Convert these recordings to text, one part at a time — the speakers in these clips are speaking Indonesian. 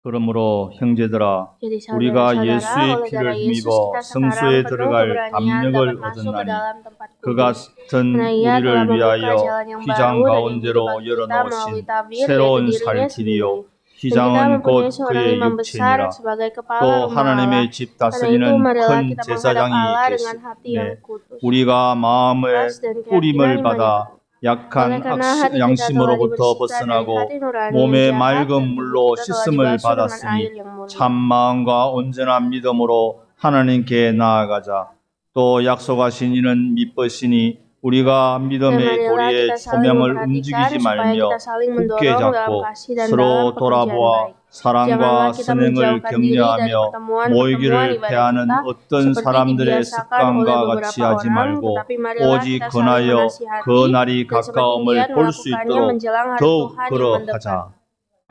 그러므로 형제들아, Jadi 우리가 saudara-saudara, 예수의 oleh 피를 darah Yesus 힘입어 kita 성소에 sekarang penuh 들어갈 keberanian 담력을 dapat masuk ke 얻었나니 dalam tempat 그 kudus. 같은 Karena ia telah 우리를 membuka 위하여 jalan yang 휘장 baru dan yang hidup 가운데로 bagi kita melalui 열어놓으신 tabir, yaitu 새로운 dirinya 살 sendiri. 길이요 Dan kita 휘장은 mempunyai 곧 seorang 그의 imam besar 육체니라. sebagai kepala 또 rumah Allah. 하나님의 집 Karena itu 다스리는 marilah 큰 kita menghadap 제사장이 Allah dengan hati yang 계시네. kudus, 우리가 마음의 ikhlas dan 뿌림을 keyakinan 받아 iman itu. Oleh 약한 karena hati kita telah 양심으로부터 dibersihkan dari 벗어나고 hati nurani 몸의 yang jahat 맑은 dan 물로 tubuh kita telah 씻음을 dibasuh dengan air 받았으니 yang mulia. 참 마음과 온전한 믿음으로 하나님께 나아가자. 또 약속하신 이는 믿으시니 우리가 Dan 믿음의 marilah 도리의 kita saling 소명을 memperhatikan 움직이지 supaya 말며 kita saling 굳게 mendorong dalam 잡고 kasih dan dalam 서로 pekerjaan 돌아보아 baik. 사랑과 Janganlah kita 선행을 menjauhkan diri dari 격려하며 pertemuan-pertemuan 모이기를 ibadah 패하는 kita 어떤 seperti 사람들의 dibiasakan oleh 습관과 같이 beberapa 하지 orang, 말고 tetapi marilah 오직 kita saling 근하여 menasihati 그 날이 dan semakin 가까움을 giat 볼 수 melakukannya 있도록 menjelang hari 더욱 Tuhan yang mendekat. 그러하자.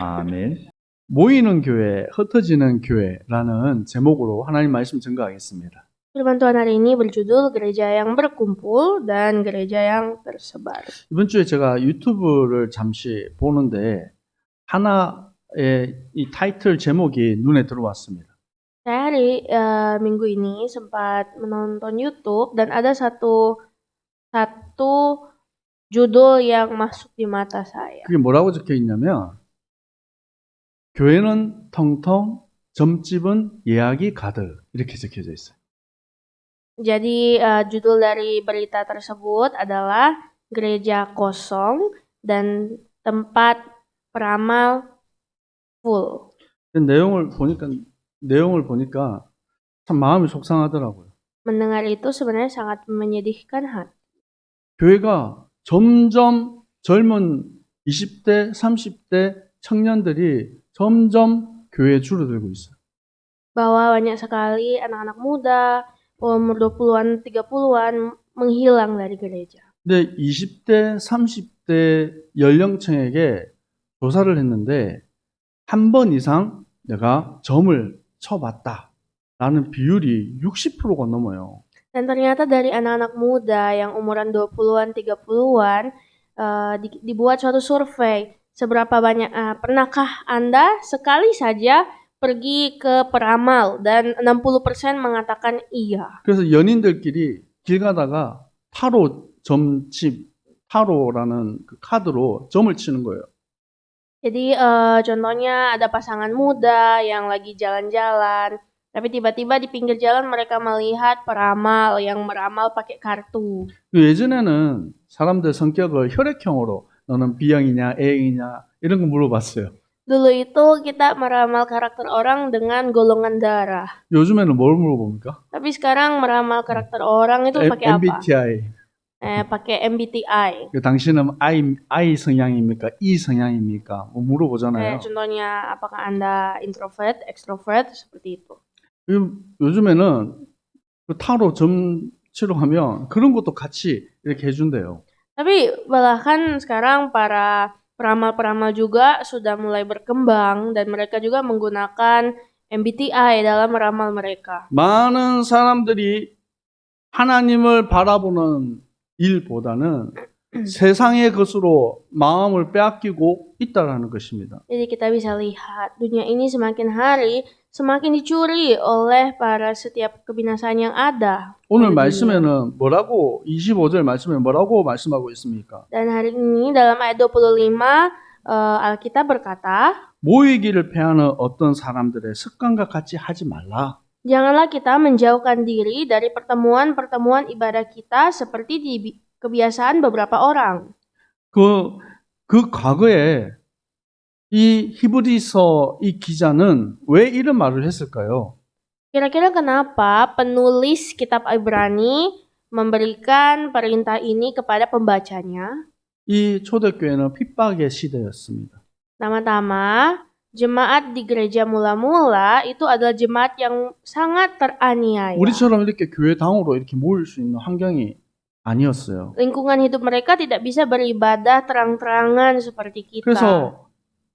아멘. 모이는 교회, 흩어지는 교회라는 제목으로 하나님 말씀 증거하겠습니다. Firman Tuhan hari ini berjudul Gereja yang Berkumpul dan Gereja yang Tersebar. 이번 주에 제가 유튜브를 잠시 보는데 하나의 이 타이틀 제목이 눈에 들어왔습니다. Saya minggu ini sempat menonton YouTube dan ada satu judul yang masuk di mata saya. 그게 뭐라고 적혀 있냐면 교회는 텅텅, 점집은 예약이 가득 이렇게 적혀져 있어요. Jadi judul dari berita tersebut adalah Gereja Kosong dan Tempat Peramal Full. 내용을 보니까 참 마음이 속상하더라고요. Mendengar itu sebenarnya sangat menyedihkan hati. 교회가 점점 젊은 20대, 30대 청년들이 점점 교회에 줄어들고 있어요. Bahwa banyak sekali anak-anak muda, umur 20-an, 30-an menghilang dari gereja. 근데 20대, 30대 연령층에게 조사를 했는데 한 번 이상 내가 점을 쳐봤다라는 비율이 60%가 넘어요. Dan ternyata dari anak-anak muda yang umuran 20-an, 30-an dibuat suatu survei. Seberapa banyak pernahkah Anda sekali saja pergi ke peramal, dan 60% mengatakan iya. 그래서 연인들끼리 길 가다가 타로라는 그 카드로 점을 치는 거예요. Jadi contohnya ada pasangan muda yang lagi jalan-jalan, tapi tiba-tiba di pinggir jalan mereka melihat peramal yang meramal pakai kartu. 예전에는 사람들 성격을 혈액형으로 너는 B형이냐 A형이냐 이런 거 물어봤어요. Dulu itu kita meramal karakter orang dengan golongan darah. 요즘에는 뭘 물어봅니까? Tapi sekarang meramal karakter orang itu pakai apa? MBTI. Pakai MBTI. 당신은 I 성향입니까? E 성향입니까? 뭐 물어보잖아요. Contohnya apakah Anda introvert, extrovert, seperti itu. 요즘에는 그 타로 점 치러 가면 그런 것도 같이 이렇게 해준대요. Tapi bahkan sekarang para peramal-peramal juga sudah mulai berkembang dan mereka juga menggunakan MBTI dalam meramal mereka. 많은 사람들이 하나님을 바라보는 일보다는 세상의 것으로 마음을 빼앗기고 있다라는 것입니다. Jadi kita bisa lihat dunia ini semakin hari semakin dicuri oleh para setiap kebinasaan yang ada. 오늘 말씀에는 뭐라고 25절 말씀에 뭐라고 말씀하고 있습니까? Dan hari ini dalam ayat 25 Alkitab berkata, 모이기를 패하는 어떤 사람들의 습관과 같이 하지 말라. Janganlah kita menjauhkan diri dari pertemuan-pertemuan ibadah kita seperti kebiasaan beberapa orang. 그 과거에 이 히브리서 이 기자는 왜 이런 말을 했을까요? Kira-kira kenapa penulis kitab Ibrani memberikan perintah ini kepada pembacanya? 이 초대교회는 핍박의 시대였습니다. Pertama-tama, jemaat di gereja mula-mula itu adalah jemaat yang sangat teraniaya. 우리처럼 이렇게 교회당으로 이렇게 모일 수 있는 환경이 아니었어요. Lingkungan hidup mereka tidak bisa beribadah terang-terangan seperti kita. 그래서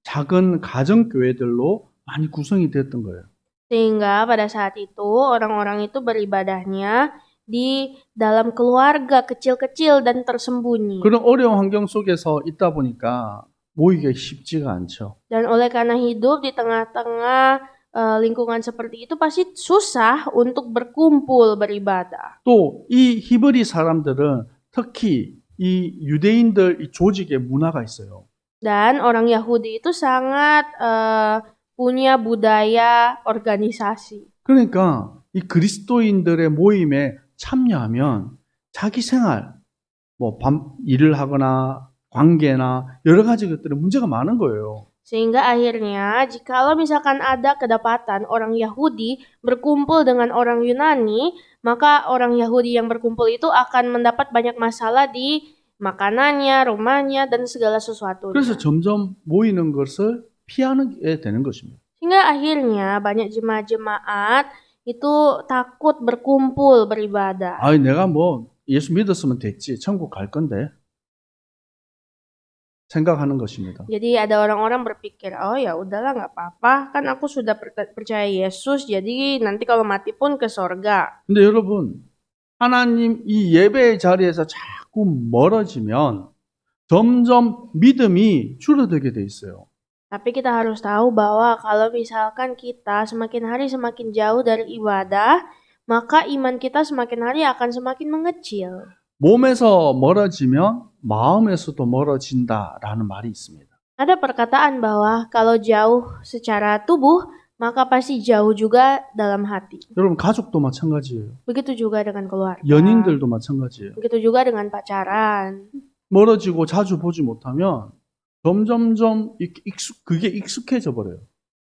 작은 가정교회들로 많이 구성이 됐던 거예요. Sehingga pada saat itu orang-orang itu beribadahnya di dalam keluarga kecil-kecil dan tersembunyi. 그런 어려운 환경 속에서 있다 보니까 모이기가 쉽지가 않죠. Dan oleh karena hidup di tengah-tengah lingkungan seperti itu pasti susah untuk berkumpul beribadah. 또 이 히브리 사람들은 특히 이 유대인들 이 조직의 문화가 있어요. Dan orang Yahudi itu sangat punya budaya organisasi. 그러니까 이 그리스도인들의 모임에 참여하면 자기 생활, 뭐 일을 하거나 관계나 여러 가지 것들에 문제가 많은 거예요. Sehingga akhirnya jikalau misalkan ada kedapatan orang Yahudi berkumpul dengan orang Yunani, maka orang Yahudi yang berkumpul itu akan mendapat banyak masalah di makanannya, rumahnya, dan segala sesuatunya. 그래서 점점 모이는 것을 피하게 되는 것입니다. Sehingga akhirnya banyak jemaat-jemaat itu takut berkumpul beribadah. 아, 내가 뭐 예수 믿었으면 됐지, 천국 갈 건데 생각하는 것입니다. Jadi ada orang-orang berpikir, oh ya udahlah nggak apa-apa, kan aku sudah percaya Yesus, jadi nanti kalau mati pun ke sorga. 근데 여러분, 하나님 이 예배의 자리에서 자꾸 멀어지면 점점 믿음이 줄어들게 돼 있어요. Tapi kita harus tahu bahwa kalau misalkan kita semakin hari semakin jauh dari ibadah, maka iman kita semakin hari akan semakin mengecil. 몸에서 멀어지면 마음에서도 멀어진다라는 말이 있습니다. Ada perkataan bahwa kalau jauh secara tubuh, maka pasti jauh juga dalam hati. 여러분, 가족도 마찬가지예요. Begitu juga dengan keluarga. 연인들도 마찬가지예요. Begitu juga dengan pacaran. 멀어지고 자주 보지 못하면 점점점 그게 익숙해져 버려요.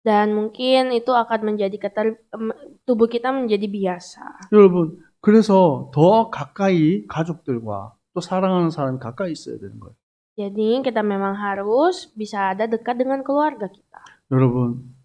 Dan mungkin itu akan menjadi tubuh kita menjadi biasa. 여러분, 그래서 더 가까이 가족들과 또 사랑하는 사람이 가까이 있어야 되는 거예요. Jadi kita memang harus bisa ada dekat dengan keluarga kita. 여러분,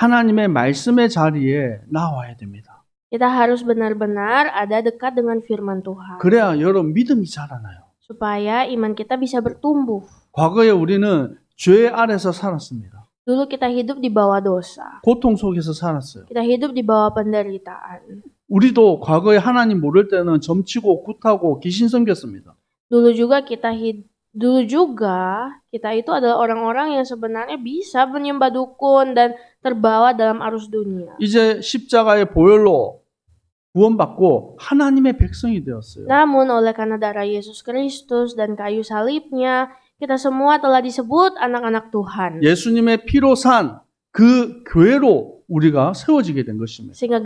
하나님의 말씀의 자리에 나와야 됩니다. Kita harus benar-benar ada dekat dengan firman Tuhan. 그래야 여러분 믿음이 자라나요. Supaya iman kita bisa bertumbuh. 과거에 우리는 죄 아래서 살았습니다. Dulu kita hidup di bawah dosa. 고통 속에서 살았어요. Kita hidup di bawah penderitaan. 우리도 과거에 하나님 모를 때는 점치고 굿하고 귀신 섬겼습니다. Dulu juga kita itu adalah orang-orang yang sebenarnya bisa menyembah dukun dan terbawa dalam arus dunia. 이제 십자가의 보혈로 구원받고 하나님의 백성이 되었어요. Namun oleh karena darah Yesus Kristus dan kayu salibnya, kita semua telah disebut anak-anak Tuhan. 예수님의 피로 산 그 교회로 우리가 세워지게 된 것입니다. Sehingga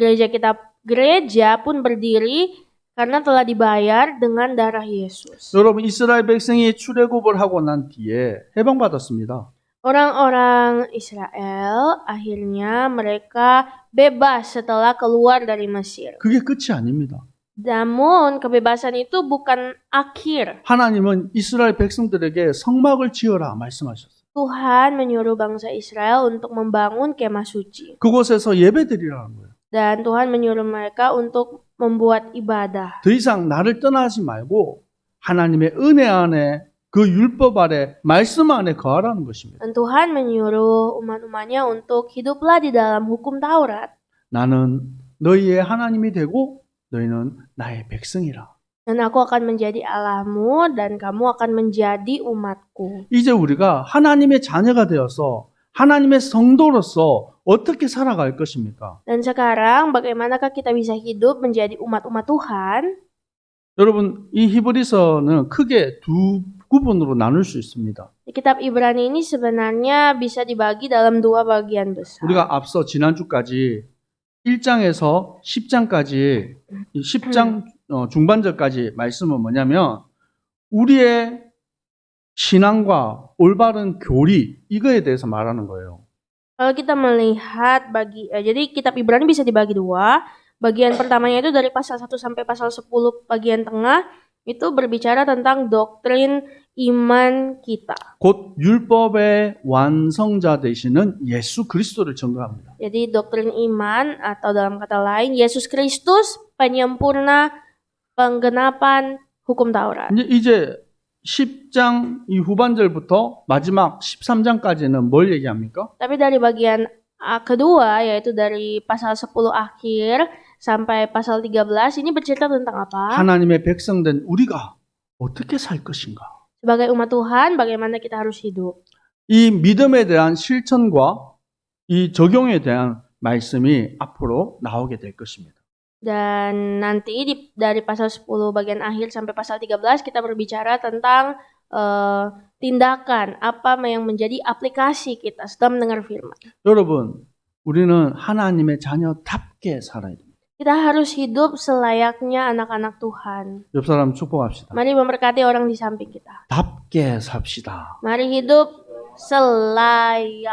gereja pun berdiri karena telah dibayar dengan darah Yesus. 여러분, 이스라엘 백성이 출애굽을 하고 난 뒤에 해방받았습니다. Orang-orang Israel akhirnya mereka bebas setelah keluar dari Mesir. 그게 끝이 아닙니다. Namun kebebasan itu bukan akhir. 하나님은 이스라엘 백성들에게 성막을 지어라 말씀하셨어요. Tuhan menyuruh bangsa Israel untuk membangun kemah suci. 그곳에서 예배드리라는 거예요. Dan Tuhan menyuruh mereka untuk membuat ibadah. 더 이상 나를 떠나지 말고 하나님의 은혜 안에 그 율법 아래 말씀 안에 거하라는 것입니다. Dan Tuhan menyuruh umat-umatnya untuk hiduplah di dalam hukum Taurat. 나는 너희의 하나님이 되고 너희는 나의 백성이라. Dan aku akan menjadi Allahmu dan kamu akan menjadi umatku. 이제 우리가 하나님의 자녀가 되어서 하나님의 성도로서 어떻게 살아갈 것입니까? Dan sekarang bagaimanakah kita bisa hidup menjadi umat-umat Tuhan? 여러분, 이 히브리서는 크게 두 구분으로 나눌 수 있습니다. Kitab Ibrani ini sebenarnya bisa dibagi dalam dua bagian besar. 우리가 앞서 지난주까지 1장에서 10장까지 10장 중반절까지 말씀은 뭐냐면 우리의 신앙과 올바른 교리 이거에 대해서 말하는 거예요. Kalau kita melihat jadi kitab Ibrani bisa dibagi dua. Bagian pertamanya itu dari pasal 1 sampai pasal 10 bagian tengah itu berbicara tentang doktrin iman kita. 곧 율법의 완성자 되시는 예수 그리스도를 증거합니다. Jadi doktrin iman atau dalam kata lain Yesus Kristus penyempurna penggenapan hukum Taurat. 이제 10장 이 후반절부터 마지막 13장까지는 뭘 얘기합니까? Tapi dari bagian kedua yaitu dari pasal 10 akhir sampai pasal 13 ini bercerita tentang apa? 하나님의 백성된 우리가 어떻게 살 것인가? Sebagai umat Tuhan bagaimana kita harus hidup? 이 믿음에 대한 실천과 이 적용에 대한 말씀이 앞으로 나오게 될 것입니다. Dan nanti dari pasal 10 bagian akhir sampai pasal 13 kita berbicara tentang tindakan apa yang menjadi aplikasi kita setelah mendengar firman. 여러분, 우리는 하나님의 자녀답게 살아야 됩니다. Kita harus hidup selayaknya anak-anak Tuhan. 옆 사람 축복합시다. Mari memberkati orang di samping kita. 답게 삽시다. Mari hidup selayaknya.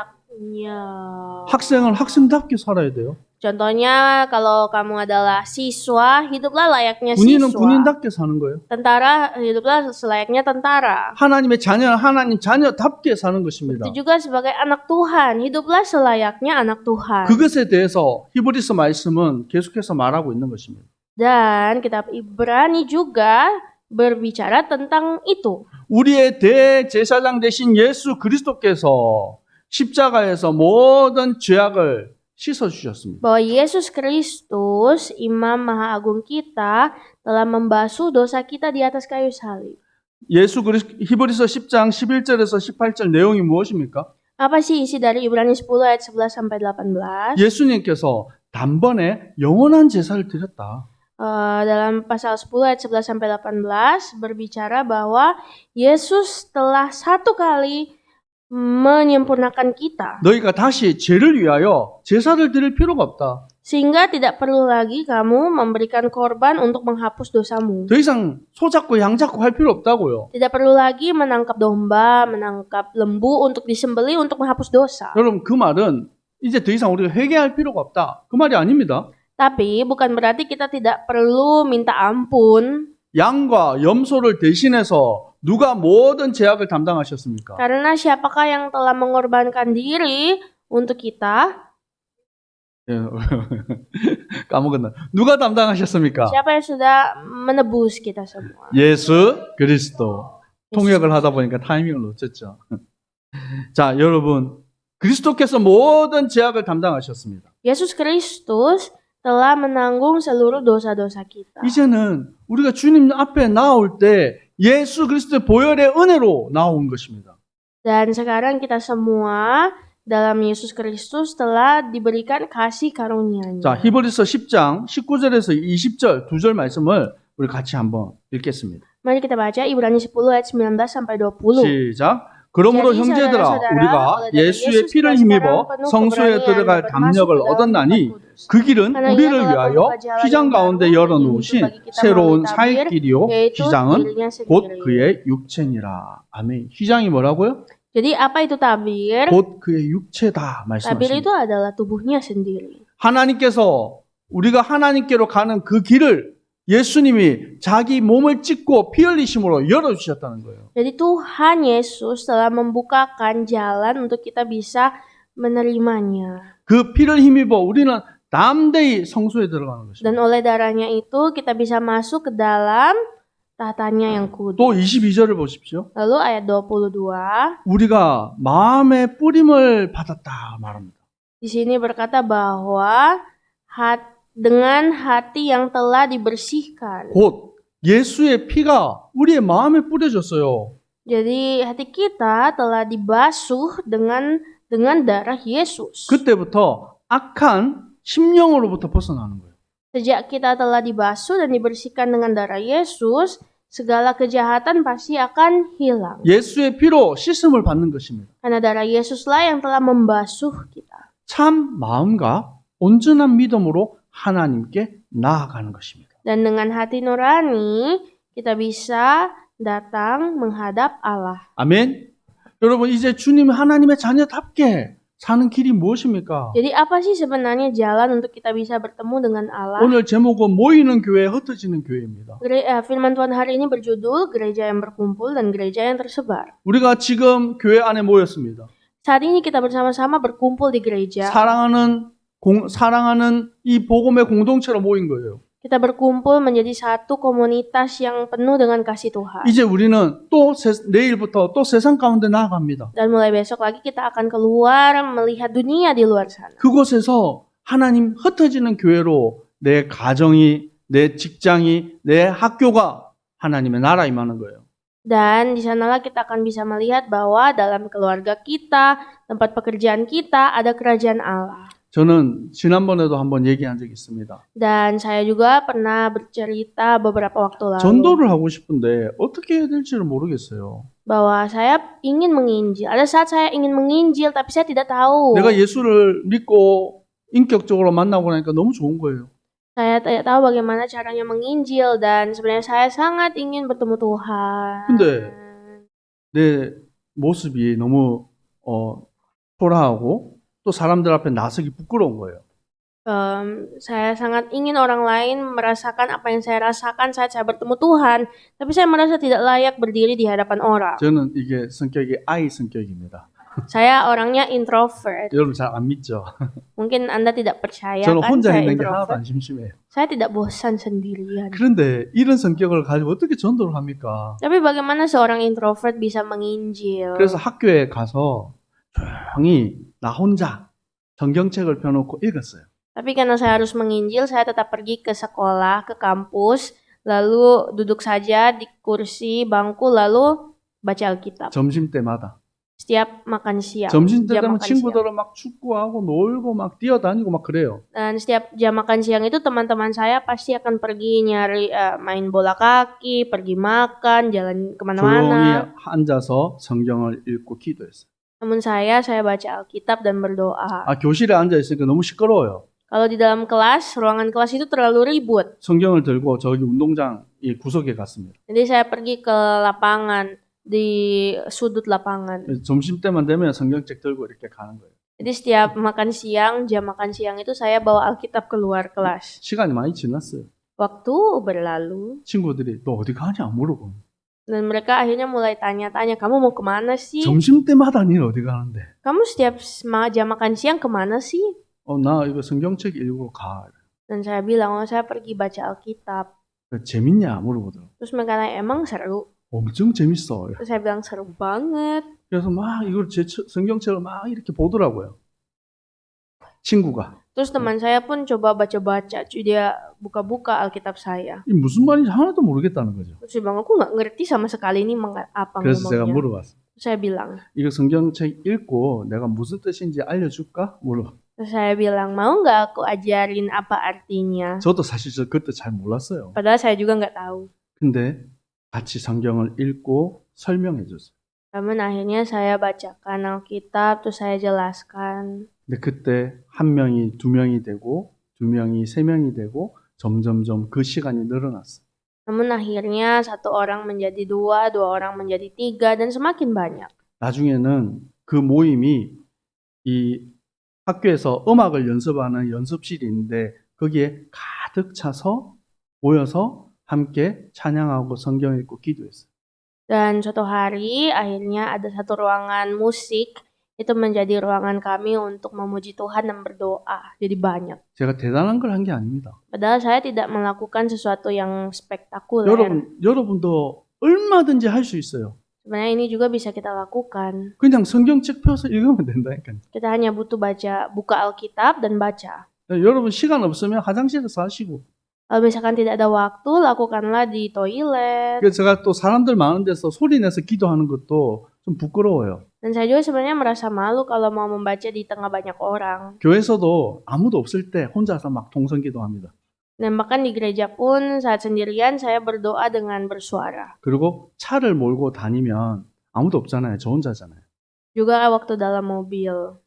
학생은 학생답게 살아야 돼요. Contohnya kalau kamu adalah siswa, hiduplah layaknya 군인은 siswa. 군인답게 사는 거예요. Tentara, hiduplah selayaknya tentara. 하나님의 자녀는 하나님 자녀답게 사는 것입니다. Itu juga sebagai anak Tuhan, hiduplah selayaknya anak Tuhan. 그것에 대해서 히브리서 말씀은 계속해서 말하고 있는 것입니다. Dan kitab Ibrani juga berbicara tentang itu. 우리의 대제사장 되신 예수 그리스도께서 십자가에서 모든 죄악을 씻어주셨습니다. Bahwa Yesus Kristus, Imam Maha Agung kita, telah membasuh dosa kita di atas kayu salib. 히브리서 10장 11절에서 18절 내용이 무엇입니까? Apa sih isi dari Ibrani 10 ayat 11 sampai 18? 예수님께서 단번에 영원한 제사를 드렸다. Dalam pasal 10 ayat 11 sampai 18 berbicara bahwa Yesus telah satu kali menyempurnakan kita. 너희가 다시 죄를 위하여 제사를 드릴 필요가 없다. Sehingga tidak perlu lagi kamu memberikan korban untuk menghapus dosamu. 더 이상 소 잡고 양 잡고 할 필요 없다고요. Tidak perlu lagi menangkap domba, menangkap lembu untuk disembelih untuk menghapus dosa. 여러분 그 말은 이제 더 이상 우리가 회개할 필요가 없다. 그 말이 아닙니다. Tapi bukan berarti kita tidak perlu minta ampun. 양과 염소를 대신해서 누가 모든 죄악을 담당하셨습니까? Karena siapakah yang telah mengorbankan diri untuk kita? 까먹었나? 누가 담당하셨습니까? Siapa yang sudah menebus kita semua? 예수 그리스도. 통역을 하다 보니까 타이밍을 놓쳤죠. 자, 여러분 그리스도께서 모든 죄악을 담당하셨습니다. Yesus Kristus telah menanggung seluruh dosa-dosa kita. 이제는 우리가 주님 앞에 나올 때 예수 그리스도의 보혈의 은혜로 나온 것입니다. Dan sekarang kita semua dalam Yesus Kristus telah diberikan kasih karunia-Nya. 자, 히브리서 10장 19절에서 20절 두 절 말씀을 우리 같이 한번 읽겠습니다. Mari kita baca Ibrani 10 ayat 19 sampai 20. 시작. 그러므로 Jadi, 형제들아 saudara-saudara, 우리가 oleh dari 예수의 Yesus 피를 kita 힘입어 sekarang penuh 성소에 keberanian 들어갈 dapat 담력을 masuk ke dalam 얻었나니 tempat kudus. 그 길은 Karena 우리를 ia telah 위하여 membuka jalan 휘장 yang 가운데 baru, 열어놓으신 yaitu bagi kita 새로운 melalui 살 tabir, 길이요 yaitu 휘장은 dirinya 곧 sendiri. 그의 육체니라. 아멘. 휘장이 뭐라고요? Jadi apa itu tabir? 곧 그의 육체다 Tabir itu 말씀하십니다. adalah tubuhnya sendiri. 하나님께서 우리가 하나님께로 가는 그 길을 예수님이 자기 몸을 찢고 피 흘리심으로 열어주셨다는 거예요. Jadi Tuhan Yesus telah membukakan jalan untuk kita bisa menerimanya. 그 피를 힘입어 우리는 담대히 성소에 들어가는 것입니다. Dan oleh darahnya itu kita bisa masuk ke dalam tahtanya yang kudus. 또 22절을 보십시오. Lalu ayat 22, 우리가 마음의 뿌림을 받았다 말합니다. di sini berkata bahwa dengan hati yang telah dibersihkan. 곧 예수의 피가 우리의 마음에 뿌려졌어요. Jadi hati kita telah dibasuh dengan darah Yesus. 그때부터 악한 심령으로부터 벗어나는 거예요. Sejak kita telah dibasuh dan dibersihkan dengan darah Yesus, segala kejahatan pasti akan hilang. 예수의 피로 씻음을 받는 것입니다. Karena darah Yesuslah yang telah membasuh kita. 참 마음과 온전한 믿음으로 하나님께 나아가는 것입니다. Dan dengan hati nurani, kita bisa datang menghadap Allah. 아멘. 여러분 이제 주님 하나님의 자녀답게 사는 길이 무엇입니까? Jadi apa sih sebenarnya jalan untuk kita bisa bertemu dengan Allah? 오늘 제목은 모이는 교회, 흩어지는 교회입니다. Firman Tuhan hari ini berjudul Gereja yang berkumpul dan Gereja yang tersebar. 우리가 지금 교회 안에 모였습니다. Saat ini kita bersama-sama berkumpul di gereja. 사랑하는 이 복음의 공동체로 모인 거예요. Kita berkumpul menjadi satu komunitas yang penuh dengan kasih Tuhan. 이제 우리는 또 내일부터 또 세상 가운데 나아갑니다. Dan mulai besok lagi kita akan keluar melihat dunia di luar sana. 그곳에서 하나님 흩어지는 교회로 내 가정이, 내 직장이, 내 학교가 하나님의 나라 임하는 거예요. Dan di sanalah kita akan bisa melihat bahwa dalam keluarga kita, tempat pekerjaan kita, ada kerajaan Allah. 저는 지난번에도 한번 얘기한 적이 있습니다. Dan saya juga pernah bercerita beberapa waktu lalu 전도를 하고 싶은데 어떻게 해야 될지를 모르겠어요. bahwa saya ingin menginjil. Ada saat saya ingin menginjil, tapi saya tidak tahu. 내가 예수를 믿고 인격적으로 만나고 나니까 너무 좋은 거예요. Saya tidak tahu bagaimana caranya menginjil dan sebenarnya saya sangat ingin bertemu Tuhan. 근데 내 모습이 너무 초라하고 또 사람들 앞에 나서기 부끄러운 거예요. Saya sangat ingin orang lain merasakan apa yang saya rasakan saat saya bertemu Tuhan, tapi saya merasa tidak layak berdiri di hadapan orang. 저는 이게 성격이 I 성격입니다. Saya orangnya introvert. 여러분 잘 안 믿죠? Mungkin Anda tidak percaya 저는 kan 혼자 saya 있는 게 하나도 introvert. 안 심심해요. Saya tidak bosan sendirian. 그런데 이런 성격을 가지고 어떻게 전도를 합니까? Tapi bagaimana seorang introvert bisa menginjil? 그래서 학교에 가서 조용히 나 혼자 성경책을 펴놓고 읽었어요. Tapi karena saya harus menginjil, saya tetap pergi ke sekolah, ke kampus, lalu duduk saja di kursi bangku, lalu baca Alkitab. 점심 때마다. Setiap makan siang, 점심 때 jam 되면 makan siang. 친구들은 막 축구하고 놀고 막 뛰어다니고 막 그래요. Dan setiap jam makan siang itu teman-teman saya pasti akan pergi nyari main bola kaki, pergi makan, jalan 조용히 kemana-mana. 앉아서 성경을 읽고 기도했어요. Namun saya baca Alkitab dan berdoa. 교실에 앉아 있으니까 너무 시끄러워요. Kalau di dalam kelas, ruangan kelas itu terlalu ribut. 성경을 들고 저기 운동장 이 구석에 갔습니다. Jadi saya pergi ke lapangan, di sudut lapangan. 점심 때만 되면 성경책 들고 이렇게 가는 거예요. Jadi setiap makan siang, jam makan siang itu saya bawa Alkitab keluar kelas. 시간이 많이 지났어요. Waktu berlalu, 친구들이 너 어디 가냐 물어보고. dan mereka akhirnya mulai tanya-tanya, kamu mau kemana sih? 점심 때마다 니는 어디 가는데? Kamu setiap jam makan siang kemana sih? 나 이거 성경책 읽으러 가. Dan saya bilang, saya pergi baca Alkitab. 재밌냐 물어보더라고. Terus mereka tanya, emang seru? 엄청 재밌어. Terus saya bilang, seru banget. 그래서 막 이걸 제 성경책을 막 이렇게 보더라고요. 친구가. Terus teman saya pun coba baca-baca, dia buka-buka Alkitab saya. 이 무슨 말인지 하나도 모르겠다는 거죠. Terus dia bilang, aku nggak ngerti sama sekali ini apa 그래서 제가 ngomongnya. 물어봤어요. Terus saya bilang, 이거 성경책 읽고 내가 무슨 뜻인지 알려줄까? 물어. terus saya bilang, mau nggak aku ajarin apa artinya? 저도 사실 그때 잘 몰랐어요. Padahal saya juga nggak tahu. 근데 같이 성경을 읽고 설명해 줬어요. Namun akhirnya saya bacakan Alkitab, terus saya jelaskan. 근데 그때 한 명이 두 명이 되고 두 명이 세 명이 되고 점점점 그 시간이 늘어났어요. Namun akhirnya satu orang menjadi dua orang menjadi tiga, dan semakin banyak. 나중에는 그 모임이 이 학교에서 음악을 연습하는 연습실이 있는데 거기에 가득 차서 모여서 함께 찬양하고 성경 읽고 기도했어요. Dan suatu hari akhirnya ada satu ruangan musik, itu menjadi ruangan kami untuk memuji Tuhan dan berdoa. Jadi banyak. 제가 대단한 걸 한 게 아닙니다. Padahal saya tidak melakukan sesuatu yang spektakuler. 여러분도 얼마든지 할 수 있어요. Sebenarnya ini juga bisa kita lakukan. 그냥 성경책 펴서 읽으면 된다니까요. Kita hanya butuh buka Alkitab dan baca. 여러분 시간 없으면 화장실에서 하시고. Kalau misalkan tidak ada waktu, lakukanlah di toilet. 그래서 제가 또 사람들 많은 데서 소리 내서 기도하는 것도 좀 부끄러워요. Dan saya juga sebenarnya merasa malu kalau mau membaca di tengah banyak orang. 교회에서도 아무도 없을 때 혼자서 막 통성 기도합니다. Dan bahkan di gereja pun saat sendirian saya berdoa dengan bersuara. 그리고 차를 몰고 다니면 아무도 없잖아요. 저 혼자잖아요. Juga waktu dalam mobil.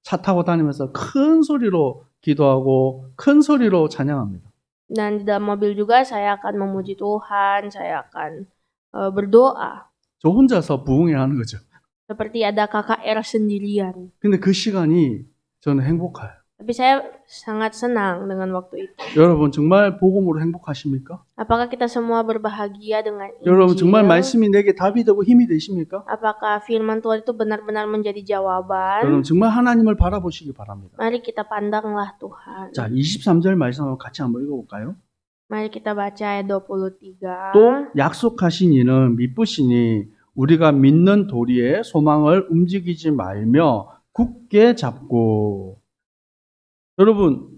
차 타고 다니면서 큰 소리로 기도하고 큰 소리로 찬양합니다. Dan di dalam mobil juga saya akan memuji Tuhan, saya akan berdoa. 저 혼자서 부흥회하는 거죠. Seperti ada KKR sendirian. 근데 그 시간이 저는 행복해요. Tapi saya sangat senang dengan waktu itu. 여러분 정말 복음으로 행복하십니까? Apakah kita semua berbahagia dengan 여러분 정말 Injil? 말씀이 내게 답이 되고 힘이 되십니까? Apakah firman Tuhan itu benar-benar menjadi jawaban? 여러분 정말 하나님을 바라보시기 바랍니다. Mari kita pandanglah Tuhan. 자, 23절 말씀 한번 같이 한번 읽어볼까요? Mari kita baca ayat 23. 또 약속하신 이는 미쁘시니 우리가 믿는 도리에 소망을 움직이지 말며 굳게 잡고. 여러분,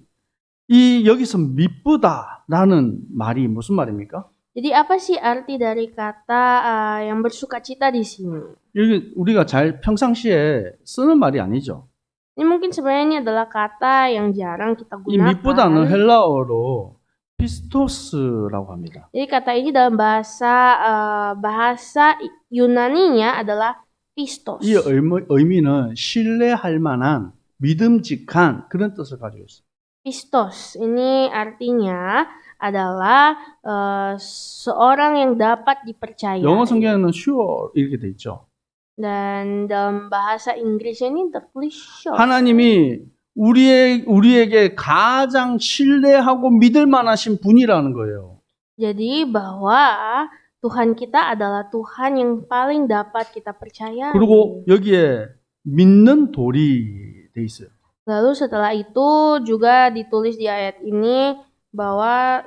이 여기서 미쁘다라는 말이 무슨 말입니까? Jadi apa sih arti dari kata yang bersukacita di sini? 이게 우리가 잘 평상시에 쓰는 말이 아니죠. Ini mungkin sebenarnya ini adalah kata yang jarang kita 이 밑보다는 gunakan. 헬라어로 피스토스라고 합니다. Jadi kata ini dalam bahasa Yunaninya adalah pistos. 이 의미는 신뢰할 만한, 믿음직한 그런 뜻을 가지고 있어요. Pistos ini artinya adalah seorang yang dapat dipercaya. 영어 성경에는 sure 이렇게 돼 있죠. Dan dalam bahasa Inggrisnya ini tertulis sure. 하나님이 우리에게 가장 신뢰하고 믿을 만하신 분이라는 거예요. Jadi bahwa Tuhan kita adalah Tuhan yang paling dapat kita percaya. 그리고 여기에 믿는 돌이 돼 있어요. Lalu setelah itu juga ditulis di ayat ini bahwa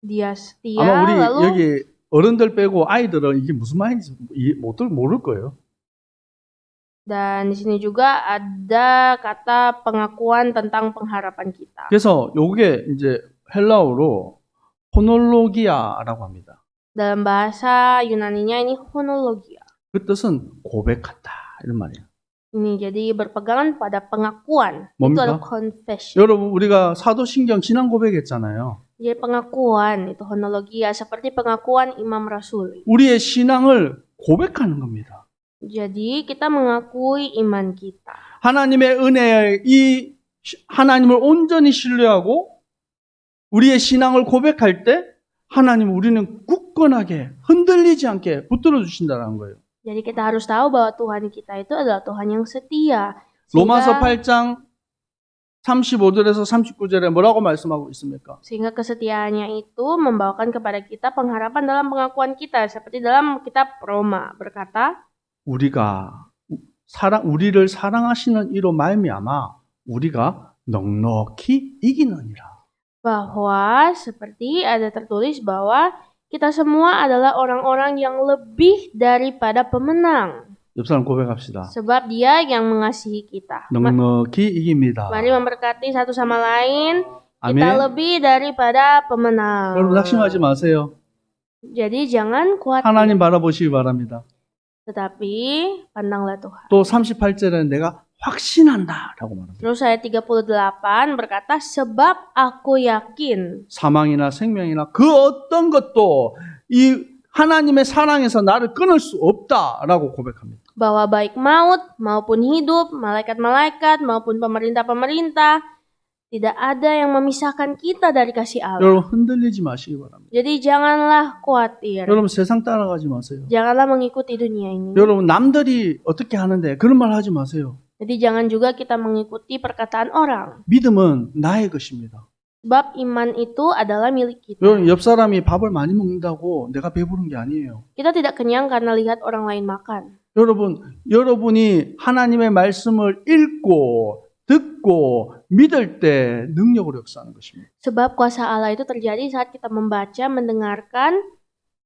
dia setia. 아마 우리 lalu 여기 어른들 빼고 아이들은 이게 무슨 말인지 모를 거예요. dan di sini juga ada kata pengakuan tentang pengharapan kita. 그래서 요게 이제 헬라어로 호놀로기아라고 합니다. Dalam bahasa Yunaninya ini honologia. 그 뜻은 고백한다 이런 말이에요. Ini jadi berpegangan pada pengakuan. Itu 뭡니까? adalah confession. 여러분 우리가 사도신경 지난 고백했잖아요. Jadi pengakuan itu honologia seperti pengakuan imam rasul. 우리의 신앙을 고백하는 겁니다. Jadi kita mengakui iman kita. 하나님의 은혜에 이 하나님을 온전히 신뢰하고 우리의 신앙을 고백할 때 하나님 우리는 굳건하게 흔들리지 않게 붙들어 주신다는 거예요. Jadi kita harus tahu bahwa Tuhan kita itu adalah Tuhan yang setia. 로마서 8장 35절에서 39절에 뭐라고 말씀하고 있습니까? Sehingga kesetiaannya itu membawakan kepada kita pengharapan dalam pengakuan kita. Seperti dalam kitab Roma berkata, 우리를 사랑하시는 이로 말미암아 우리가 넉넉히 이기느니라. bahwa seperti ada tertulis bahwa kita semua adalah orang-orang yang lebih daripada pemenang. 옆 사람 고백합시다. Sebab dia yang mengasihi kita. 넉넉히 이깁니다. Mari memberkati satu sama lain. Kita 아멘. lebih daripada pemenang. 여러분 낙심하지 마세요. Jadi jangan khawatir. 하나님 바라보시기 바랍니다. Tetapi pandanglah Tuhan. 또 38절에는 내가 확신한다라고 말합니다. Terus ayat 38 berkata, sebab aku yakin. 사망이나 생명이나 그 어떤 것도 이 하나님의 사랑에서 나를 끊을 수 없다라고 고백합니다. Bahwa baik maut maupun hidup, malaikat-malaikat maupun pemerintah-pemerintah, tidak ada yang memisahkan kita dari kasih Allah. 여러분 흔들리지 마시기 바랍니다. Jadi janganlah khawatir. 여러분 세상 따라가지 마세요. Janganlah mengikuti dunia ini. 여러분 남들이 어떻게 하는데 그런 말 하지 마세요. Jadi jangan juga kita mengikuti perkataan orang. 믿음은 나의 것입니다. Sebab iman itu adalah milik kita. 여러분 옆 사람이 밥을 많이 먹는다고 내가 배부른 게 아니에요. Kita tidak kenyang karena lihat orang lain makan. 여러분이 하나님의 말씀을 읽고 듣고 믿을 때 능력으로 역사하는 것입니다. Sebab kuasa Allah itu terjadi saat kita membaca, mendengarkan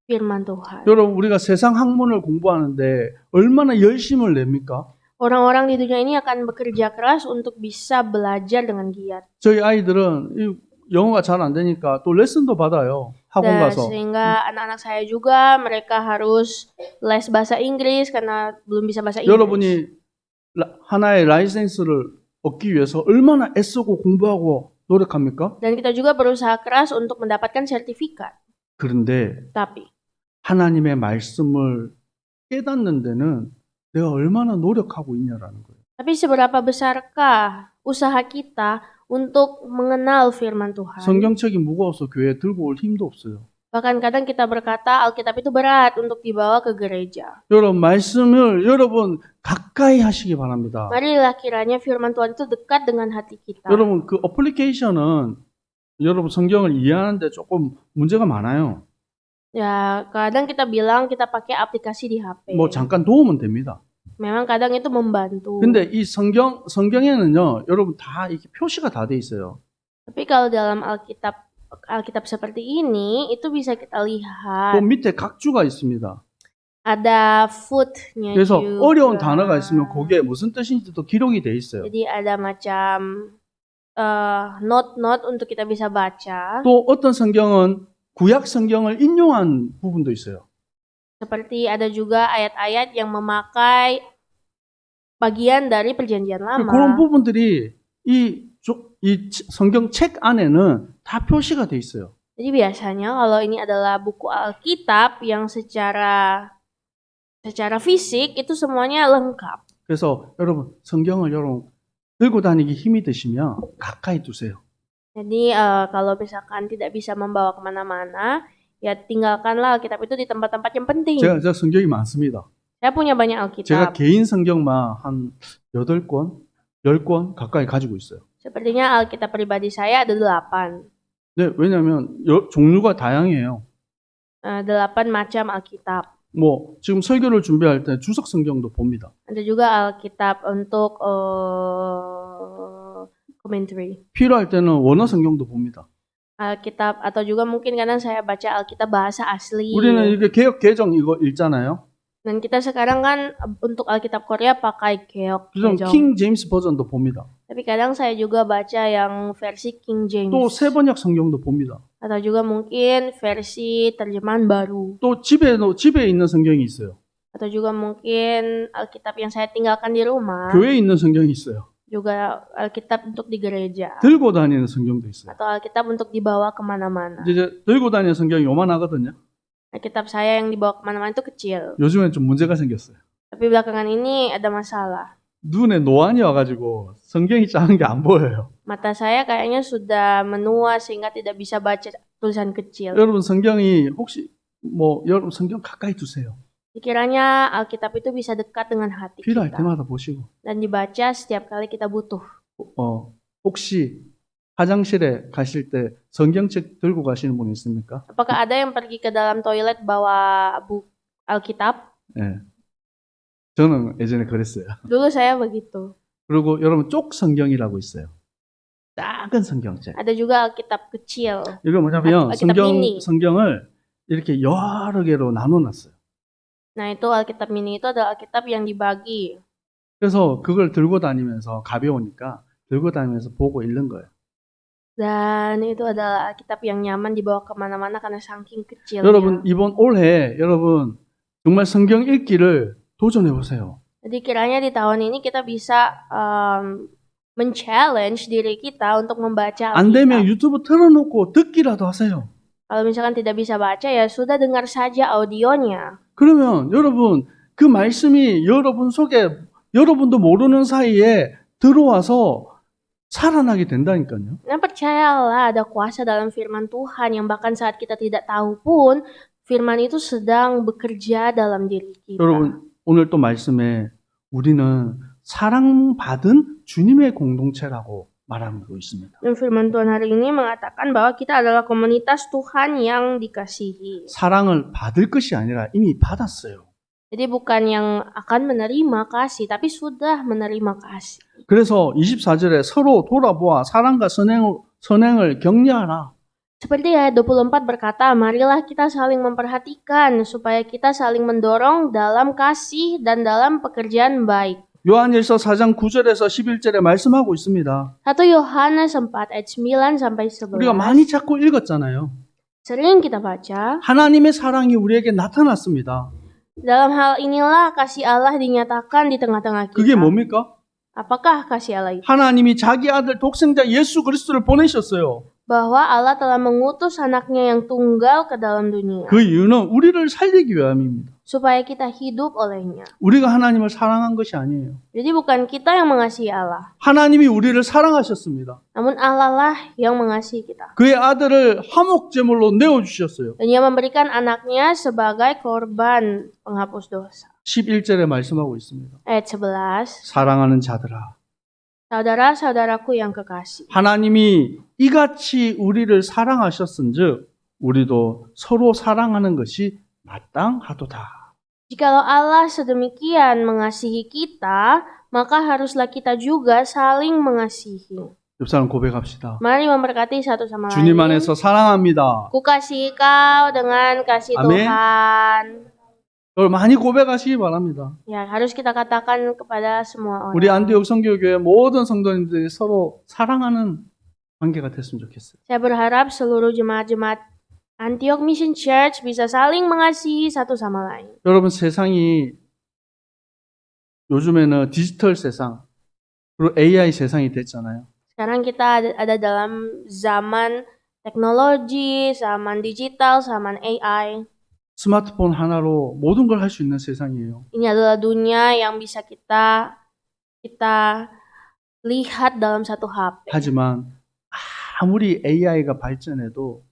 firman Tuhan. 여러분 우리가 세상 학문을 공부하는데 얼마나 열심을 냅니까? Orang-orang di dunia ini akan bekerja keras untuk bisa belajar dengan giat. 저희 아이들은 영어가 잘 안 되니까 또 레슨도 받아요. 학원 Dan 가서. sehingga anak-anak saya juga mereka harus les bahasa Inggris karena belum bisa bahasa Inggris. 여러분이 하나의 라이센스를 얻기 위해서 얼마나 애쓰고 공부하고 노력합니까? Dan kita juga berusaha keras untuk mendapatkan sertifikat. 그런데 Tapi 하나님의 말씀을 깨닫는 데는 내가 얼마나 노력하고 있냐라는 거예요. seberapa besarkah usaha kita untuk mengenal firman Tuhan? 성경책이 무거워서 교회에 들고 올 힘도 없어요. Bahkan kadang kita berkata Alkitab itu berat untuk dibawa ke gereja. 여러분 말씀을 여러분 가까이 하시기 바랍니다. Marilah kiranya firman Tuhan itu dekat dengan hati kita. 여러분 그 어플리케이션은 여러분 성경을 이해하는데 조금 문제가 많아요. Ya, kadang kita bilang kita pakai aplikasi di HP. 뭐 잠깐 도움은 됩니다. Memang kadang itu membantu. 근데 이 성경에는요, 여러분 다 이렇게 표시가 다 돼 있어요. Tapi kalau dalam Alkitab seperti ini, itu bisa kita 또 lihat 밑에 각주가 있습니다. ada footnya 그래서 juga. 어려운 단어가 있으면 거기에 무슨 뜻인지도 기록이 돼 있어요. Jadi ada macam note-note untuk kita bisa baca. 또 어떤 성경은 구약 성경을 인용한 부분도 있어요. Seperti ada juga ayat-ayat yang memakai bagian dari perjanjian 그런 lama. 부분들이 이 성경 책 안에는 다 표시가 돼 있어요. Jadi biasanya kalau ini adalah buku Alkitab yang secara fisik itu semuanya lengkap. 그래서 여러분 성경을 여러분 들고 다니기 힘이 드시면 가까이 두세요. Jadi kalau misalkan tidak bisa membawa kemana-mana, ya tinggalkanlah Alkitab itu di tempat-tempat yang penting. 제가 성경이 많습니다. Saya punya banyak 제가 Alkitab. 개인 성경만 한 8권, 10권 가까이 가지고 있어요. Sepertinya Alkitab pribadi saya ada 8. 네, 왜냐하면 종류가 다양해요. 8 macam Alkitab. 뭐 지금 설교를 준비할 때 주석 성경도 봅니다. Ada juga Alkitab untuk commentary. 필요할 때는 원어 성경도 봅니다. Alkitab atau juga mungkin kadang saya baca Alkitab bahasa asli. 우리는 이게 개역 개정 이거 읽잖아요. Dan kita sekarang kan untuk Alkitab Korea pakai Geok 그래서 Kejong. 킹 제임스 버전도 봅니다. Tapi kadang saya juga baca yang versi King James. 또 세번역 성경도 봅니다. Atau juga mungkin versi terjemahan baru. 또 집에 있는 성경이 있어요. Atau juga mungkin Alkitab yang saya tinggalkan di rumah. 교회에 있는 성경이 있어요. Juga Alkitab untuk di gereja. 들고 다니는 성경도 있어요. Atau Alkitab untuk dibawa kemana-mana. 이제 들고 다니는 성경이 요만하거든요. Alkitab saya yang dibawa kemana-mana itu kecil. 요즘엔 좀 문제가 생겼어요. Tapi belakangan ini ada masalah. 눈에 노안이 와가지고 성경이 작은 게 안 보여요. Mata saya kayaknya sudah menua sehingga tidak bisa baca tulisan kecil. 여러분 성경이 혹시 여러분 성경 가까이 두세요. Kiranya Alkitab itu bisa dekat dengan hati 필요할 kita. 때마다 보시고. Dan dibaca setiap kali kita butuh. 혹시 화장실에 가실 때 성경책 들고 가시는 분 있습니까? Apakah ada yang pergi ke dalam toilet bawa buku Alkitab? 네. 저는 예전에 그랬어요. Dulu saya begitu. 그리고 여러분 쪽 성경이라고 있어요. 작은 성경책. Ada juga Alkitab kecil. 이거 뭐냐면 Alkitab mini. 성경을 이렇게 여러 개로 나눠놨어요. Nah itu Alkitab mini itu adalah Alkitab yang dibagi. 그래서 그걸 들고 다니면서 가벼우니까 들고 다니면서 보고 읽는 거예요. Dan itu adalah Alkitab yang nyaman dibawa kemana-mana karena saking kecilnya. 여러분 이번 올해 여러분 정말 성경 읽기를 도전해 보세요. Jadi kiranya di tahun ini kita bisa men-challenge diri kita untuk membaca 안 되면 Alkitab. 유튜브 틀어놓고 듣기라도 하세요. Kalau misalkan tidak bisa baca ya sudah dengar saja audionya. 그러면 여러분 그 말씀이 여러분 속에 여러분도 모르는 사이에 들어와서 살아나게 된다니까요. Nah percayalah ada kuasa dalam firman Tuhan yang bahkan saat kita tidak tahu pun firman itu sedang bekerja dalam diri kita. 여러분 오늘 또 말씀에 우리는 사랑받은 주님의 공동체라고 말하고 있습니다. Dan firman Tuhan hari ini mengatakan bahwa kita adalah komunitas Tuhan yang dikasihi. 사랑을 받을 것이 아니라 이미 받았어요. Jadi bukan yang akan menerima kasih, tapi sudah menerima kasih. 그래서 24절에 서로 돌아보아 사랑과 선행을 격려하라. Seperti ayat 24 berkata, marilah kita saling memperhatikan supaya kita saling mendorong dalam kasih dan dalam pekerjaan baik. 요한일서 4장 9절에서 11절에 말씀하고 있습니다. 1 Yohanes 4 ayat 9 sampai 11. 우리가 많이 자꾸 읽었잖아요. Sering kita baca, 하나님의 사랑이 우리에게 나타났습니다. dalam hal inilah kasih Allah dinyatakan di tengah-tengah kita. 그게 뭡니까? Apakah kasih Allah itu? 하나님이 자기 아들 독생자 예수 그리스도를 보내셨어요. Bahwa Allah telah mengutus anaknya yang tunggal ke dalam dunia. 그 이유는 우리를 살리기 위함입니다. Supaya kita hidup olehnya. 우리가 하나님을 사랑한 것이 아니에요. Jadi bukan kita yang mengasihi Allah. 하나님이 우리를 사랑하셨습니다. Namun Allah lah yang mengasihi kita. 그의 아들을 화목제물로 내어주셨어요. Dan ia memberikan anaknya sebagai korban penghapus dosa. 11절에 말씀하고 있습니다. Ayat 11. 사랑하는 자들아. Saudara-saudaraku yang kekasih. 하나님이 이같이 우리를 사랑하셨은즉 우리도 서로 사랑하는 것이 마땅하도다. Jikalau Allah sedemikian mengasihi kita, maka haruslah kita juga saling mengasihi. 옆 사람 고백합시다. Mari memberkati satu sama lain. 주님 안에서 사랑합니다. Ku kasihi kau dengan kasih Amin. Tuhan. 여러분 많이 고백하시기 바랍니다. Ya, harus kita katakan kepada semua orang. 우리 안디옥 선교교회 모든 성도님들이 서로 사랑하는 관계가 됐으면 좋겠어요. Saya berharap seluruh jemaat-jemaat Antioch Mission Church bisa saling mengasihi satu sama lain. 여러분 세상이 요즘에는 디지털 세상 그리고 AI 세상이 됐잖아요. Sekarang kita ada dalam zaman teknologi, zaman digital, zaman AI. 스마트폰 하나로 모든 걸 할 수 있는 세상이에요. Ini adalah dunia yang bisa kita lihat dalam satu HP. 하지만 아무리 AI가 발전해도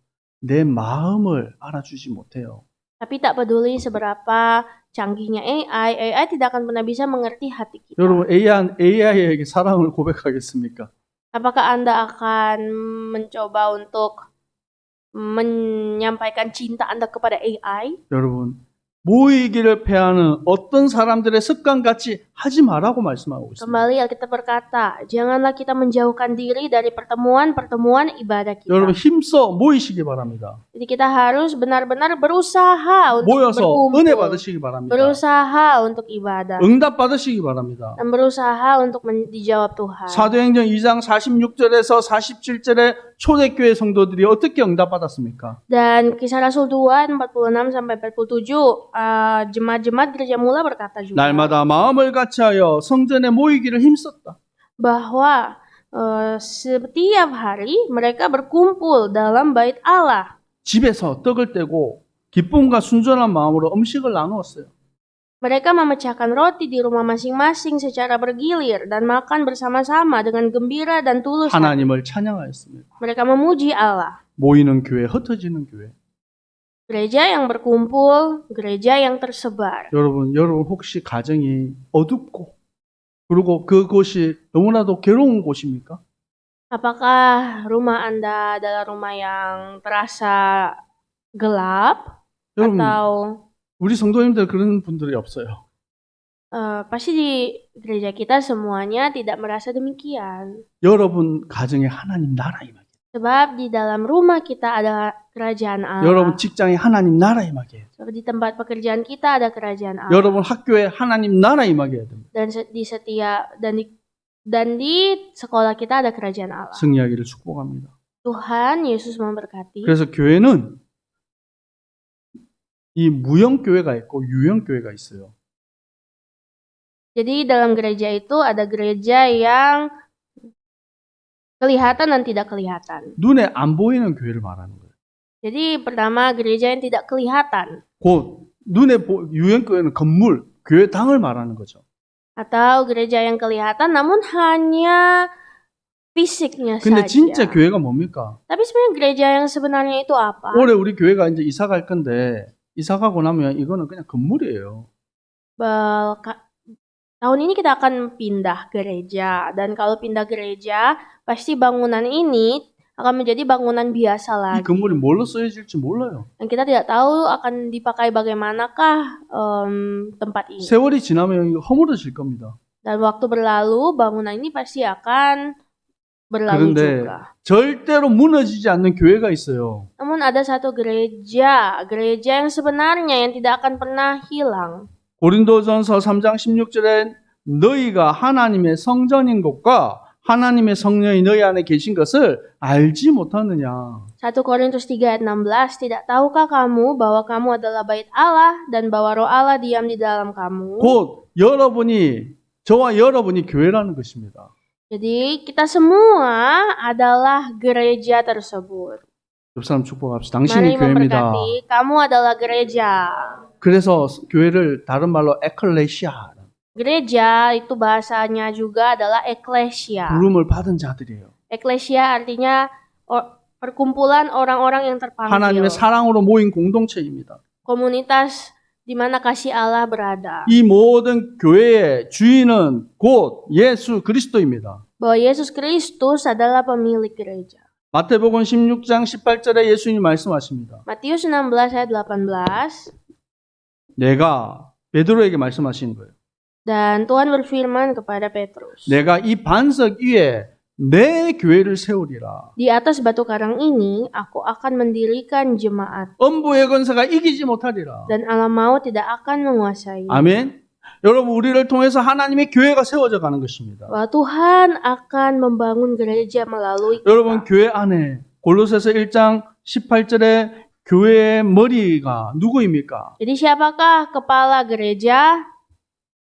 내 마음을 알아주지 못해요. Tapi tak peduli seberapa canggihnya AI tidak akan pernah bisa mengerti hati kita. 여러분 AI에게 사랑을 고백하겠습니까? Apakah Anda akan mencoba untuk menyampaikan cinta Anda kepada AI? 여러분 모이기를 패하는 어떤 사람들의 습관같이 하지 말라고 말씀하고 있습니다. Kembali Alkitab berkata, janganlah kita menjauhkan diri dari pertemuan-pertemuan ibadah kita. 여러분 힘써 모이시기 바랍니다. Jadi kita harus benar-benar berusaha untuk 모여서 은혜 berkumpul, 받으시기 바랍니다. berusaha untuk ibadah, 응답 받으시기 바랍니다. dan berusaha untuk dijawab Tuhan. 사도행전 2장 46절에서 47절에 초대교회 성도들이 어떻게 응답받았습니까? Dan Kisah Rasul 2 46 sampai 47 jemaat-jemaat gereja mula berkata juga 날마다 마음을 같이하여 성전에 모이기를 힘썼다. bahwa setiap hari mereka berkumpul dalam bait Allah. 집에서 떡을 떼고 기쁨과 순전한 마음으로 음식을 나누었어요. Mereka memecahkan roti di rumah masing-masing secara bergilir dan makan bersama-sama dengan gembira dan tulus hati. 하나님을 찬양하였습니다. Mereka memuji Allah. 모이는 교회, 흩어지는 교회. Gereja yang berkumpul, gereja yang tersebar. 여러분 혹시 가정이 어둡고 그리고 그곳이 너무나도 괴로운 곳입니까? Apakah rumah Anda adalah rumah yang terasa gelap? 여러분 Atau 우리 성도님들 그런 분들이 없어요. pasti di gereja kita semuanya tidak merasa demikian. 여러분 가정에 하나님 나라 임하게. Sebab di dalam rumah kita ada kerajaan Allah. 여러분 직장에 하나님 나라 임하게. Sebab di tempat pekerjaan kita ada kerajaan Allah. 여러분 학교에 하나님 나라 임하게 해야 됩니다. Dan di sekolah kita ada kerajaan Allah. 승리하기를 축복합니다. Tuhan Yesus memberkati. 그래서 교회는 이 무형 교회가 있고 유형 교회가 있어요. Jadi dalam gereja itu ada gereja yang kelihatan dan tidak kelihatan. 눈에 안 보이는 교회를 말하는 거예요. Jadi pertama gereja yang tidak kelihatan. 곧 눈에 유형 교회는 건물, 교회당을 말하는 거죠. Atau gereja yang kelihatan namun hanya fisiknya 근데 saja. 진짜 교회가 뭡니까? Tapi sebenarnya gereja yang sebenarnya itu apa? 올해 우리 교회가 이제 이사 갈 건데 이사 가고 나면 이거는 그냥 건물이에요. Tahun ini kita akan pindah gereja, dan kalau pindah gereja pasti bangunan ini akan menjadi bangunan biasa 이 lagi. 건물이 뭘로 쓰여질지 몰라요. Dan kita tidak tahu akan dipakai bagaimanakah tempat ini. 세월이 지나면 이거 허물어질 겁니다. Dan waktu berlalu, bangunan ini pasti akan berlalu 그런데 juga. 절대로 무너지지 않는 교회가 있어요. Namun ada satu gereja yang sebenarnya yang tidak akan pernah hilang. 고린도전서 3장 16절에 너희가 하나님의 성전인 것과 하나님의 성령이 너희 안에 계신 것을 알지 못하느냐. 1 Korintus 3 ayat 16, tidak tahukah kamu bahwa kamu adalah bait Allah dan bahwa roh Allah diam di dalam kamu? 곧 저와 여러분이 교회라는 것입니다. Jadi kita semua adalah gereja tersebut. 옆 사람 축복합시다. Mari 당신이 교회입니다. memberkati, kamu adalah gereja. 그래서 교회를 다른 말로 에클레시아, Gereja itu bahasanya juga adalah eklesia. 부름을 받은 자들이에요. Eklesia artinya perkumpulan orang-orang yang terpanggil. 하나님의 사랑으로 모인 공동체입니다. Komunitas di mana kasih Allah berada. 이 모든 교회의 주인은 곧 예수 그리스도입니다. Bahwa Yesus Kristus adalah pemilik gereja. 마태복음 16장 18절에 예수님이 말씀하십니다. Matius 16 ayat 18. 내가 베드로에게 말씀하시는 거예요. Dan Tuhan berfirman kepada Petrus. 내가 이 반석 위에 내 교회를 세우리라. Di atas batu karang ini, aku akan mendirikan jemaat. 음부의 권세가 이기지 못하리라. Dan alam maut tidak akan menguasai. 아멘. 여러분 우리를 통해서 하나님의 교회가 세워져 가는 것입니다. Bahwa Tuhan akan membangun gereja melalui kita. 여러분 교회 안에 골로새서 1장 18절에 교회의 머리가 누구입니까? Jadi siapakah kepala gereja?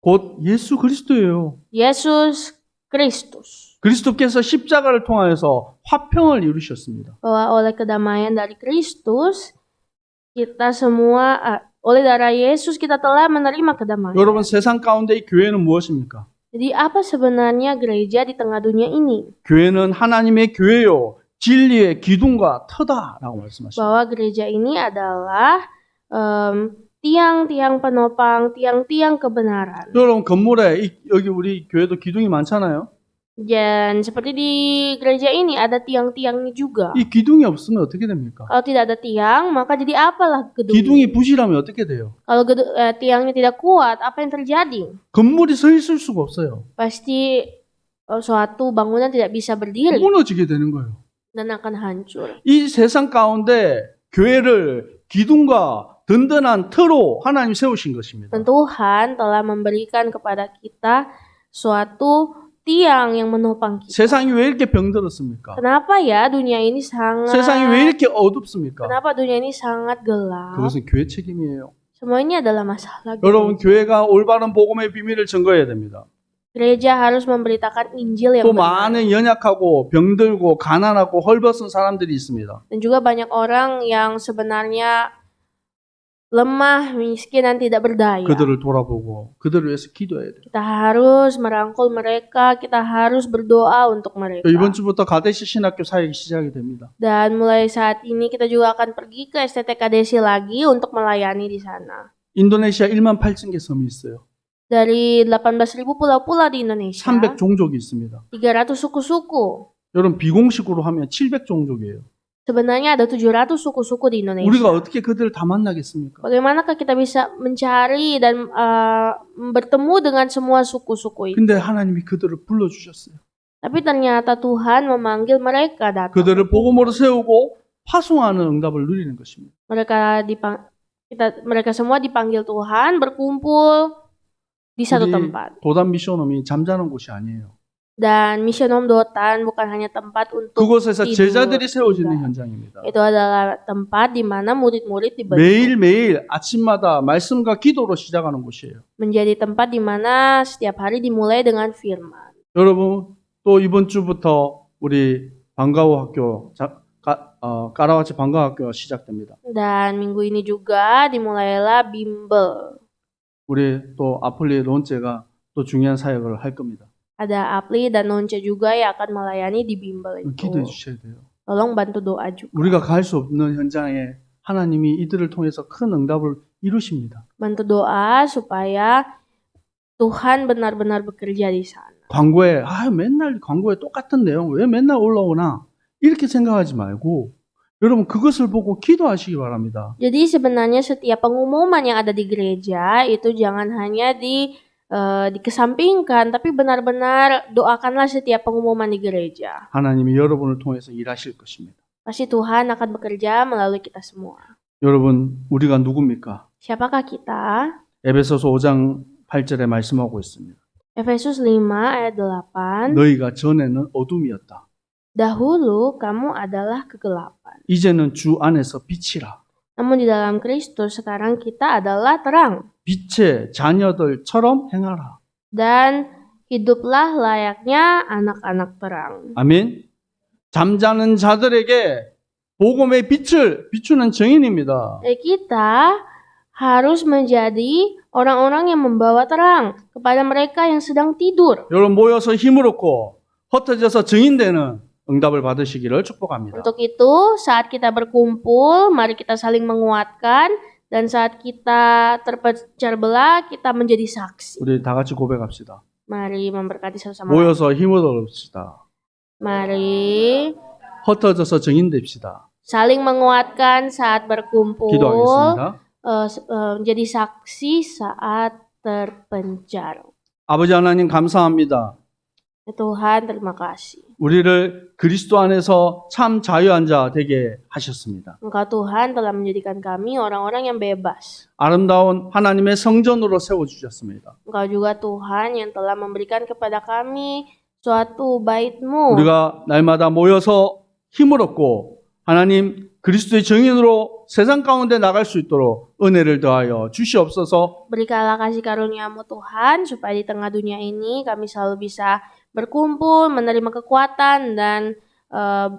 곧 예수 그리스도예요. Yesus Kristus. 그리스도께서 십자가를 통하여서 화평을 이루셨습니다. Bahwa oleh kedamaian dari Kristus, kita semua, oleh darah Yesus kita telah menerima kedamaian. 여러분 세상 가운데 이 교회는 무엇입니까? Jadi apa sebenarnya gereja di tengah dunia ini? 교회는 하나님의 교회요 진리의 기둥과 터다라고 말씀하십니다. Bahwa gereja ini adalah tiang-tiang penopang, tiang-tiang kebenaran. 여러분 건물에 여기 우리 교회도 기둥이 많잖아요. Dan seperti di gereja ini ada tiang-tiangnya juga. 이 기둥이 없으면 어떻게 됩니까? Kalau tidak ada tiang, maka jadi apalah gedung? 기둥이 부실하면 어떻게 돼요? Kalau tiangnya tidak kuat, apa yang terjadi? 건물이 서 있을 수가 없어요. Pasti suatu bangunan tidak bisa berdiri 무너지게 되는 거예요. dan akan hancur. 이 세상 가운데 교회를 기둥과 든든한 터로 하나님 세우신 것입니다. Dan Tuhan telah memberikan kepada kita suatu tiang yang menopang kita. 세상이 왜 이렇게 병들었습니까? Kenapa ya dunia ini sangat 세상이 왜 이렇게 어둡습니까? Kenapa dunia ini sangat gelap? 그것은 교회 책임이에요. Semua ini adalah masalah 여러분 gereja. 교회가 올바른 복음의 비밀을 증거해야 됩니다. Gereja harus memberitakan Injil yang 또 benar. 많은 연약하고 병들고 가난하고 헐벗은 사람들이 있습니다. Dan juga banyak orang yang sebenarnya lemah, miskin, dan tidak berdaya. 그들을 돌아보고 그들을 위해서 기도해야 돼요. Kita harus merangkul mereka, kita harus berdoa untuk mereka. 이번 주부터 가데시 신학교 사역이 시작이 됩니다. Dan mulai saat ini kita juga akan pergi ke STTK Desi lagi untuk melayani di sana. 인도네시아 1만 8천 개 섬이 있어요. Dari 18.000 pulau-pulau di Indonesia, 300 종족이 있습니다. 300 suku-suku. 여러분 비공식으로 하면 700 종족이에요. Sebenarnya ada 700 suku-suku di Indonesia. 우리가 어떻게 그들을 다 만나겠습니까? Bagaimanakah kita bisa mencari dan bertemu dengan semua suku-suku itu? 근데 하나님이 그들을 불러주셨어요. Tapi ternyata Tuhan memanggil mereka datang. 그들을 복음으로 세우고 파송하는 응답을 누리는 것입니다. Mereka semua dipanggil Tuhan berkumpul di satu tempat. 도단 미션홈이 잠자는 곳이 아니에요. Dan Mission Home Dotan bukan hanya tempat untuk 그곳에서 tidur. 제자들이 세워지는 현장입니다. Itu adalah tempat di mana murid-murid dibentuk. 매일매일 아침마다 말씀과 기도로 시작하는 곳이에요. Menjadi tempat di mana setiap hari dimulai dengan firman. 여러분 또 이번 주부터 우리 방과후 학교 까라와치 방과학교 시작됩니다. Dan minggu ini juga dimulailah bimbel. 우리 또 아플리 론제가 또 중요한 사역을 할 겁니다. Ada Apli dan Nonce juga yang akan melayani di bimbel itu. 기도해 주셔야 돼요. Tolong bantu doa juga. 우리가 갈 수 없는 현장에 하나님이 이들을 통해서 큰 응답을 이루십니다. Bantu doa supaya Tuhan benar-benar bekerja di sana. 광고에 맨날 광고에 똑같은 내용 왜 맨날 올라오나 이렇게 생각하지 말고 여러분 그것을 보고 기도하시기 바랍니다. Jadi sebenarnya setiap pengumuman yang ada di gereja itu jangan hanya dikesampingkan, tapi benar-benar doakanlah setiap pengumuman di gereja. 하나님이 여러분을 통해서 일하실 것입니다. Pasti Tuhan akan bekerja melalui kita semua. 여러분 우리가 누굽니까? Siapakah kita? 에베소서 5장 8절에 말씀하고 있습니다. Efesus 5 ayat 8. 너희가 전에는 어둠이었다. Dahulu kamu adalah kegelapan. 이제는 주 안에서 빛이라. Namun di dalam Kristus sekarang kita adalah terang. 빛의 자녀들처럼 행하라. Dan hiduplah layaknya anak-anak terang. 아멘. 잠자는 자들에게 복음의 빛을 비추는 증인입니다. Kita harus menjadi orang-orang yang membawa terang kepada mereka yang sedang tidur. 여러분 모여서 힘을 얻고 흩어져서 증인되는 응답을 받으시기를 축복합니다. Untuk itu, saat kita berkumpul, mari kita saling menguatkan. Dan saat kita terpecah belah, kita menjadi saksi. 우리 다 같이 고백합시다. Mari memberkati satu sama lain. 모여서 힘을 얻읍시다. Mari 흩어져서 증인됩시다. saling menguatkan saat berkumpul. 기도하겠습니다. Menjadi saksi saat terpencar. 아버지 하나님 감사합니다. Tuhan, terima kasih. 우리를 그리스도 안에서 참 자유한 자 되게 하셨습니다. Engkau Tuhan telah menjadikan kami orang-orang yang bebas. 아름다운 하나님의 성전으로 세워주셨습니다. Engkau juga Tuhan yang telah memberikan kepada kami suatu bait-Mu. 우리가 날마다 모여서 힘을 얻고 하나님 그리스도의 증인으로 세상 가운데 나갈 수 있도록 은혜를 더하여 주시옵소서. Berikanlah kasih karuniamu Tuhan, supaya di tengah dunia ini kami selalu bisa berkumpul, menerima kekuatan, dan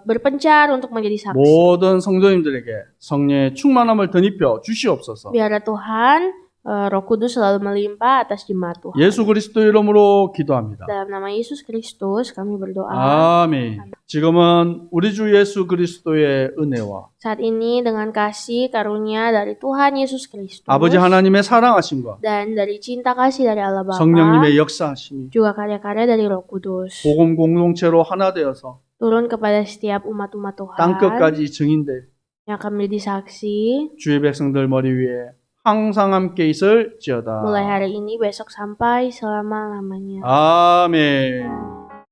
berpencar untuk menjadi saksi. 모든 성도님들에게 성령의 충만함을 덧입혀 주시옵소서. Biarlah Tuhan, Roh Kudus selalu melimpah atas jemaat Tuhan. 예수 그리스도 이름으로 기도합니다. Dalam nama Yesus Kristus kami berdoa. 아멘. 지금은 우리 주 예수 그리스도의 은혜와 Saat ini dengan kasih karunia dari Tuhan Yesus Kristus 아버지 하나님의 사랑하심과 dan dari cinta kasih dari Allah Bapa, 성령님의 역사하심이 juga karya-karya dari Roh Kudus 복음 공동체로 하나 되어서 turun kepada setiap umat-umat Tuhan 땅 끝까지 증인될 yang akan menjadi saksi 주의 백성들 머리 위에 항상 함께 있을지어다. mulai hari ini, besok, sampai selama-lamanya. 아멘.